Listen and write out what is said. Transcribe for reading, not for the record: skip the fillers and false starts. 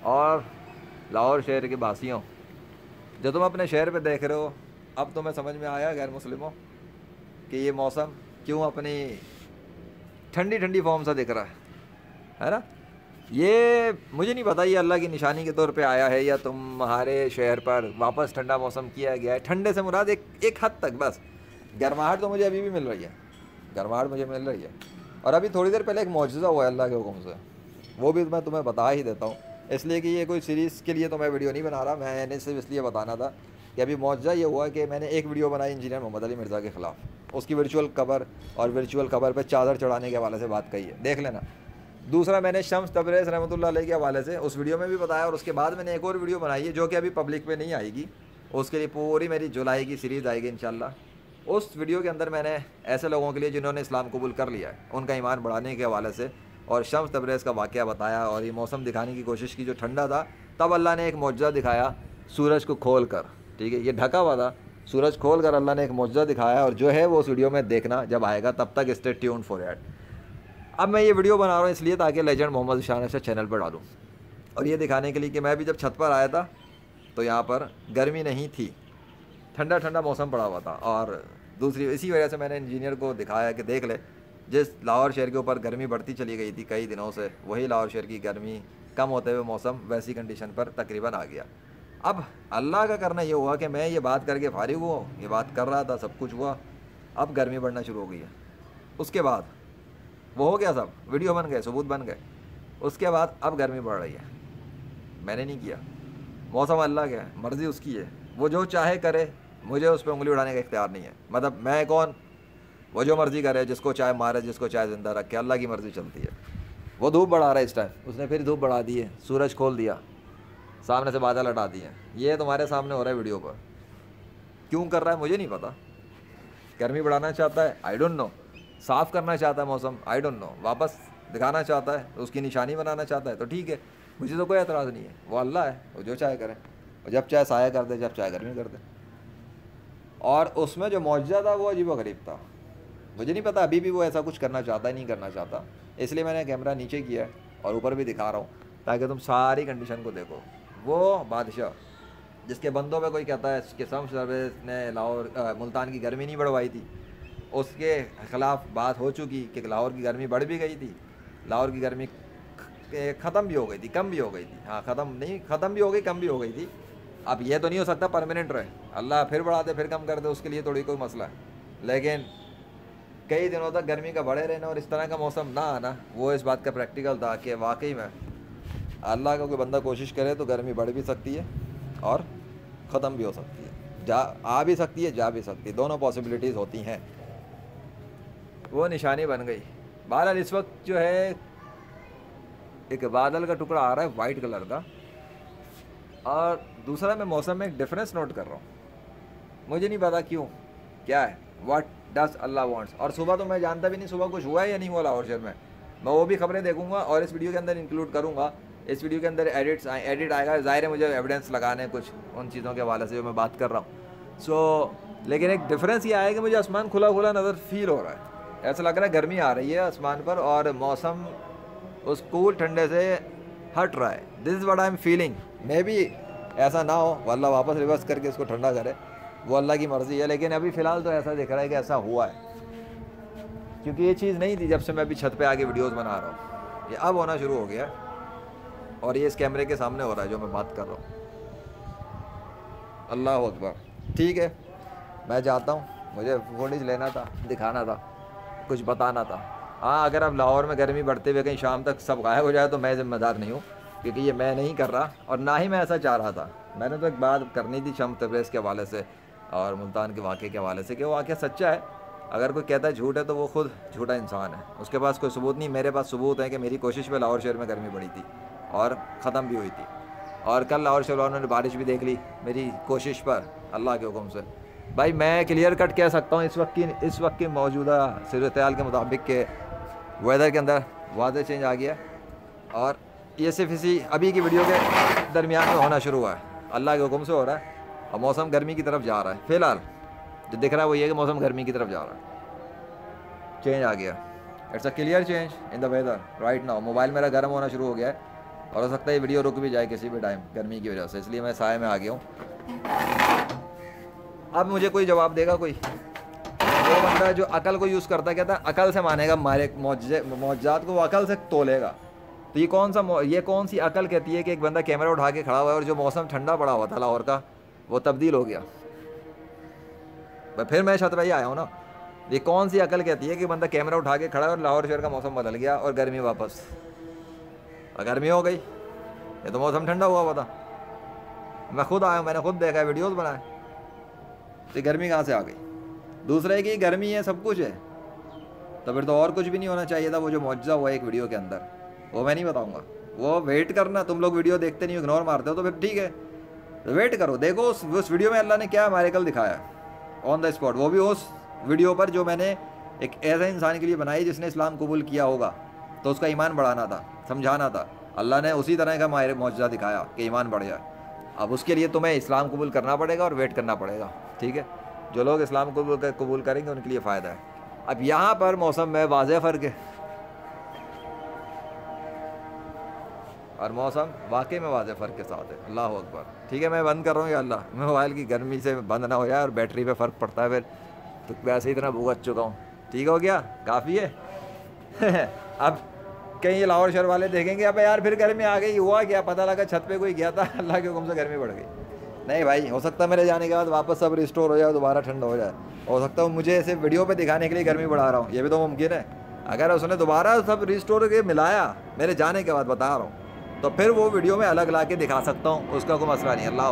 और लाहौर शहर के बासियों, जो तुम अपने शहर पे देख रहे हो, अब तुम्हें समझ में आया गैर मुस्लिमों कि ये मौसम क्यों अपनी ठंडी ठंडी फॉर्म सा दिख रहा है ना। ये मुझे नहीं पता ये अल्लाह की निशानी के तौर पे आया है या तुम्हारे शहर पर वापस ठंडा मौसम किया गया है। ठंडे से मुराद एक हद तक बस। गर्माहट तो मुझे अभी भी मिल रही है, गर्माहट मुझे मिल रही है। और अभी थोड़ी देर पहले एक मौजज़ा हुआ है अल्लाह के हुक्म से, वो भी मैं तुम्हें बता ही देता हूँ। इसलिए कि ये कोई सीरीज़ के लिए तो मैं वीडियो नहीं बना रहा, मैंने सिर्फ इसलिए बताना था कि अभी मौजज़ा ये हुआ कि मैंने एक वीडियो बनाई इंजीनियर मोहम्मद अली मिर्ज़ा के ख़िलाफ़, उसकी वर्चुअल कबर और वर्चुअल कबर पे चादर चढ़ाने के हवाले से बात कही है, देख लेना। दूसरा मैंने शम्स तबरेज़ रहमतुल्लाह अलैह के हवाले से उस वीडियो में भी बताया, और उसके बाद मैंने एक और वीडियो बनाई है जो कि अभी पब्लिक पे नहीं आएगी, उसके लिए पूरी मेरी जुलाई की सीरीज़ आएगी इंशाल्लाह। उस वीडियो के अंदर मैंने ऐसे लोगों के लिए जिन्होंने इस्लाम कबूल कर लिया है उनका ईमान बढ़ाने के हवाले से और शम्स तबरेज़ का वाक़या बताया, और ये मौसम दिखाने की कोशिश की जो ठंडा था। तब अल्लाह ने एक मौजज़ा दिखाया सूरज को खोल कर, ठीक है, ये ढका हुआ था, सूरज खोल कर अल्लाह ने एक मौजज़ा दिखाया, और जो है वो उस वीडियो में देखना जब आएगा। तब तक स्टे ट्यून्ड फॉर इट। अब मैं ये वीडियो बना रहा हूँ इसलिए ताकि लेजेंड मोहम्मद शान से चैनल पर डालूँ, और ये दिखाने के लिए कि मैं भी जब छत पर आया था तो यहाँ पर गर्मी नहीं थी, ठंडा ठंडा मौसम पड़ा हुआ था। और दूसरी इसी वजह से मैंने इंजीनियर को दिखाया कि देख ले, जिस लाहौर शहर के ऊपर गर्मी बढ़ती चली गई थी कई दिनों से, वही लाहौर शहर की गर्मी कम होते हुए मौसम वैसी कंडीशन पर तकरीबन आ गया। अब अल्लाह का करना ये हुआ कि मैं ये बात करके फारिग हुआ, ये बात कर रहा था, सब कुछ हुआ, अब गर्मी बढ़ना शुरू हो गई है। उसके बाद वो हो गया, सब वीडियो बन गए, सबूत बन गए। उसके बाद अब गर्मी बढ़ रही है, मैंने नहीं किया, मौसम अल्लाह का है, मर्ज़ी उसकी है, वो जो चाहे करे, मुझे उस पर उंगली उठाने का इख्तियार नहीं है। मतलब मैं कौन, वो जो मर्ज़ी करे, जिसको चाहे मारे, जिसको चाहे ज़िंदा रखे, अल्लाह की मर्ज़ी चलती है। वो धूप बढ़ा रहा है इस टाइम, उसने फिर धूप बढ़ा दी है, सूरज खोल दिया, सामने से बादल हटा दिए, ये तुम्हारे सामने हो रहा है वीडियो पर। क्यों कर रहा है मुझे नहीं पता, गर्मी बढ़ाना चाहता है, आई डोंट नो, साफ़ करना चाहता है मौसम, आई डोंट नो, वापस दिखाना चाहता है, उसकी निशानी बनाना चाहता है, तो ठीक है, मुझे तो कोई एतराज़ नहीं है, वो अल्लाह है, वो जो चाहे करें, और जब चाहे साया कर दे, जब चाहे गर्मी कर दे। और उसमें जो मौजज़ा था वो अजीब व गरीब था, मुझे नहीं पता अभी भी वो ऐसा कुछ करना चाहता है नहीं करना चाहता, इसलिए मैंने कैमरा नीचे किया है और ऊपर भी दिखा रहा हूँ ताकि तुम सारी कंडीशन को देखो। वो बादशाह जिसके बंदों पे कोई कहता है कि शम्स तबरेज़ ने लाहौर मुल्तान की गर्मी नहीं बढ़वाई थी, उसके ख़िलाफ़ बात हो चुकी कि लाहौर की गर्मी बढ़ भी गई थी, लाहौर की गर्मी ख़त्म भी हो गई थी, कम भी हो गई थी, हाँ ख़त्म नहीं, ख़त्म भी हो गई, कम भी हो गई थी। अब ये तो नहीं हो सकता परमानेंट रहे, अल्लाह फिर बढ़ा दे फिर कम कर दे, उसके लिए थोड़ी कोई मसला है, लेकिन कई दिनों तक गर्मी का बढ़े रहना और इस तरह का मौसम ना आना, वो इस बात का प्रैक्टिकल था कि वाकई में अल्लाह का कोई बंदा कोशिश करे तो गर्मी बढ़ भी सकती है और ख़त्म भी हो सकती है, जा आ भी सकती है, जा भी सकती है, दोनों पॉसिबिलिटीज़ होती हैं। वो निशानी बन गई। बहरहाल इस वक्त जो है एक बादल का टुकड़ा आ रहा है वाइट कलर का, और दूसरा मैं मौसम में एक डिफरेंस नोट कर रहा हूँ, मुझे नहीं पता क्यों, क्या है, व्हाट डज अल्लाह वांट्स। और सुबह तो मैं जानता भी नहीं सुबह कुछ हुआ है या नहीं हुआ लाहौर शहर में, मैं वो भी खबरें देखूंगा और इस वीडियो के अंदर इंक्लूड करूंगा। इस वीडियो के अंदर एडिट आएगा, ज़ाहिर है मुझे एविडेंस लगाने कुछ उन चीज़ों के हवाले से जो मैं बात कर रहा हूँ। लेकिन एक डिफरेंस ये आया कि मुझे आसमान खुला खुला नज़र फील हो रहा है, ऐसा लग रहा है गर्मी आ रही है आसमान पर और मौसम उस कूल ठंडे से हट रहा है। This is what I am feeling. May be ऐसा ना हो, अल्लाह वापस रिवर्स करके इसको ठंडा करे, वो अल्लाह की मर्ज़ी है, लेकिन अभी फ़िलहाल तो ऐसा दिख रहा है कि ऐसा हुआ है, क्योंकि ये चीज़ नहीं थी जब से मैं अभी छत पे आके वीडियोस बना रहा हूँ, ये अब होना शुरू हो गया और ये इस कैमरे के सामने हो रहा है जो मैं बात कर रहा हूँ। अल्लाह अकबर। ठीक है, मैं जाता हूँ, मुझे फुटेज लेना था, दिखाना था, कुछ बताना था। हाँ, अगर अब लाहौर में गर्मी बढ़ते हुए कहीं शाम तक सब गायब हो जाए तो मैं ज़िम्मेदार नहीं हूँ, क्योंकि ये मैं नहीं कर रहा और ना ही मैं ऐसा चाह रहा था। मैंने तो एक बात करनी थी शम्स तबरेज़ के हवाले से और मुल्तान के वाक़े के हवाले से कि वो वाक़या सच्चा है। अगर कोई कहता है झूठ है तो वो खुद झूठा इंसान है, उसके पास कोई सबूत नहीं। मेरे पास सबूत है कि मेरी कोशिश पे लाहौर शहर में गर्मी बढ़ी थी और ख़त्म भी हुई थी, और कल लाहौर शहर वालों ने बारिश भी देख ली मेरी कोशिश पर अल्लाह के हुक्म से। भाई मैं क्लियर कट कह सकता हूँ इस वक्त की मौजूदा सूरत-ए-हाल के मुताबिक के वेदर के अंदर वाज़ेह चेंज आ गया, और ये सिर्फ इसी अभी की वीडियो के दरमियान में होना शुरू हुआ है, अल्लाह के हुक्म से हो रहा है और मौसम गर्मी की तरफ जा रहा है। फ़िलहाल जो दिख रहा है वो ये कि मौसम गर्मी की तरफ जा रहा है, चेंज आ गया। It's a clear change in the weather right now. Mobile मेरा गर्म होना शुरू हो गया है और हो सकता है ये वीडियो रुक भी जाए किसी भी टाइम गर्मी की वजह से, इसलिए मैं साए में आ गया हूँ। अब मुझे कोई जवाब देगा कोई? वो बंदा जो अकल को यूज़ करता कहता है अकल से मानेगा, हमारे मौजूदात को वो अकल से तोलेगा। तो ये कौन सी अकल कहती है कि एक बंदा कैमरा उठा के खड़ा हुआ है और जो मौसम ठंडा पड़ा हुआ था लाहौर का वो तब्दील हो गया। फिर मैं छत पे ही आया हूँ ना। ये कौन सी अकल कहती है कि बंदा कैमरा उठा के खड़ा है और लाहौर शहर का मौसम बदल गया और गर्मी वापस, गर्मी हो गई? ये तो मौसम ठंडा हुआ था। मैं खुद आया, मैंने खुद देखा है, वीडियोज़ बनाए। तो गर्मी कहाँ से आ गई? दूसरा है कि गर्मी है, सब कुछ है, तो फिर तो और कुछ भी नहीं होना चाहिए था। वो जो मौजूदा हुआ एक वीडियो के अंदर, वो मैं नहीं बताऊंगा। वो वेट करना, तुम लोग वीडियो देखते नहीं, इग्नोर मारते हो, तो फिर ठीक है, तो वेट करो, देखो उस वीडियो में अल्लाह ने क्या मेरेकल दिखाया ऑन द स्पॉट। वो भी उस वीडियो पर जो मैंने एक ऐसे इंसान के लिए बनाई जिसने इस्लाम कबूल किया होगा, तो उसका ईमान बढ़ाना था, समझाना था। अल्लाह ने उसी तरह का मौजूदा दिखाया कि ईमान बढ़ जाए। अब उसके लिए तुम्हें इस्लाम कबूल करना पड़ेगा और वेट करना पड़ेगा, ठीक है? जो लोग इस्लाम कबूल करेंगे उनके लिए फ़ायदा है। अब यहाँ पर मौसम में वाज़ेह फ़र्क है और मौसम वाकई में वाज़ेह फ़र्क के साथ है। अल्लाह अकबर। ठीक है, मैं बंद कर रहा हूँ या अल्लाह, मोबाइल की गर्मी से बंद ना हो जाए और बैटरी पे फ़र्क पड़ता है फिर, तो वैसे ही इतना भुगत चुका हूँ। ठीक हो गया, काफ़ी है। अब कहीं लाहौर शहर वाले देखेंगे अब यार फिर गर्मी आ गई, हुआ क्या, पता लगा छत पे कोई गया था, अल्लाह के हुक्म से गर्मी बढ़ गई। नहीं भाई, हो सकता है मेरे जाने के बाद वापस सब रिस्टोर हो जाए, दोबारा ठंडा हो जाए। हो सकता है मुझे ऐसे वीडियो पे दिखाने के लिए गर्मी बढ़ा रहा हूँ, ये भी तो मुमकिन है। अगर उसने दोबारा सब रिस्टोर के मिलाया मेरे जाने के बाद, बता रहा हूँ, तो फिर वो वीडियो में अलग ला के दिखा सकता हूँ, उसका कोई मसला नहीं। अल्लाह